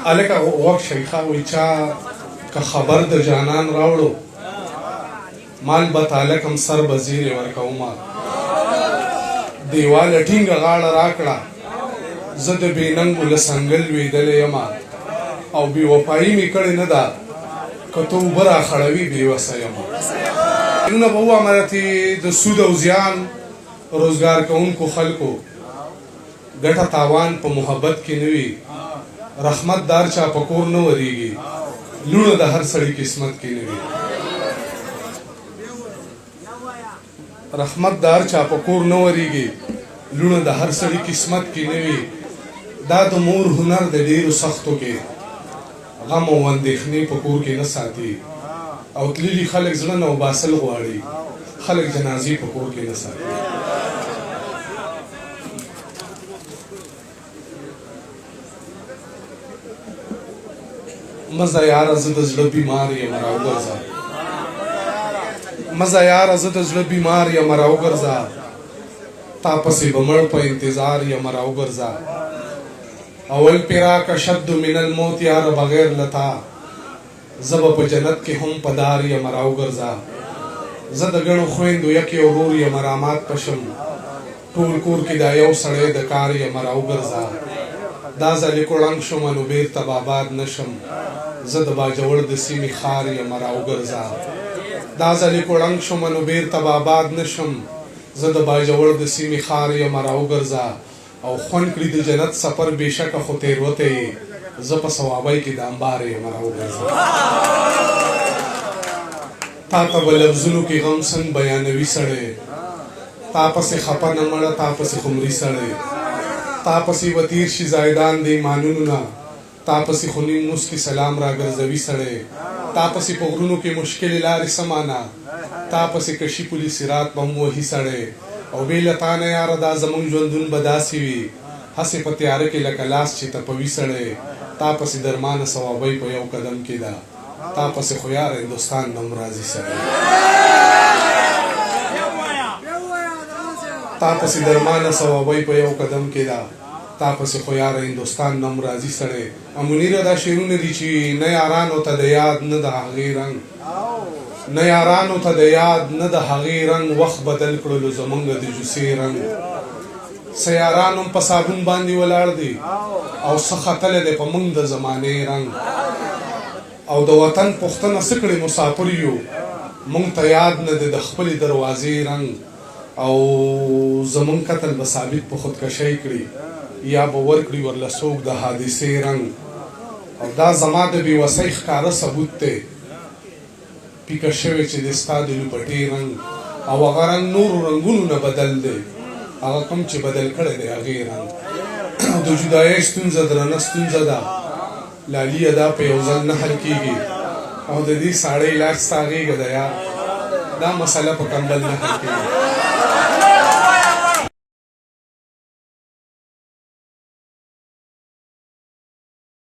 الکه وخت شیخه وایي چا که خبر د جانان راوړو مال به تالکم سر به زیرې ورکومه دیواله ټینګه غاړه راکړه زه د بېننګو له سنګل لوېدلی یم او بې وفایي مې کړې نه ده که ته اوبه راخړوي بېوسه یم نو به ووایم چې د سود او زیان روزګار کوونکو خلکو ګټه تاوان په محبت کې نه وي رحمت دار چا په کور نه ورېږي لوڼه د هر سړي قسمت کې نه وي رحمت دار چا په کور نه ورېږي لوڼه د هر سړي قسمت کې نه وي دا د مور هنر د ډېرو سختو کې غم او اندېښنې په کور کې نه ساتي او تللي خلک زړه نه وباسل غواړي خلک جنازې په کور کې نه ساتي مزه یاره زه د زړه بیمار یم راوګرځه مزه یاره زه د زړه بیمار یم راوګرځه تا پسې به مړ په انتظار یم راوګرځه اول پیراک اشد من الموت یاره بغیر لتا زه به په جنت کې هم په دار یم راوګرځه زه د ګڼو خویندو یکې ورور یم رامات پشم ټول کور کې دا یو سړی د کار یم راوګرځه دا ځلې کوړنګ شم نو بېرته به آباد نه شم زه د باجوړ د سیمې ښار یم راوګرځه دا ځلې کوړنګ شم نو بېرته به آباد نه شم زه د باجوړ د سیمې ښار یم راوګرځه او خوند کړي د جنت سفر بېشکه خو تېروتی یې زه په ثوابۍ کې د انبار یم راوګرځه تا ته به لفظونو کې غم څنګ بیانوي سړی تا پسې خفه نه مړه تا پسې خمري سړی تا پسې به تیر شي زایدان د ایمانونو نه تا پسې خو نیم نوس کې سلام راګرځوي سړی تا پسې په غرونو کې مشکلې لارې سمانه تا پسې کشي پولي سرات به م وهي سړی او بې له تا نه یاره دا زموږ ژوندون به داسې وي هسې په تیاره کې لکه لاس چې تپوي سړی تا پسې درمانه ثوابۍ په یو قدم کې ده تا پسې خو یاره هندوستان نه هم راځي سړی تا پسې درمانه ثوابۍ په یو قدم کې ده تا پسې خو یاره هندوستان نه هم راځي سړی منیره دا شعرونه دي چې نه یارانو ته د یاد نه د هغې رنګ نه یارانو ته د یاد نه د هغې رنګ وخت بدل کړلو زمونږ د جوسې رنګ څه یاران هم په صابون باندې ولاړ دي او څه ختلی دی په موږ د زمانې رنګ او د وطن پوښتنه څه کړې مسافر یو موږ ته یاد نه دی د خپلې دروازې رنګ او زمونږ قتل به ثابت په خودکشۍ کړي یا به ورکړي ورله څوک د حادثې رنګ او دا زما د بېوسۍ ښکاره ثبوت دی پیکه شوی چې د ستا د لوپټې رنګ او هغه رنګ نورو رنګونو نه بدل دی هغه کوم چې بدل کړی دی هغې رنګ د جدایۍ ستونزه درنه ستونزه ده لالیه دا په یو ځل نه حل کېږي او د دې ساړی لاس ستا غېږه ده یا دا مسله په کمبل نه حل کېږي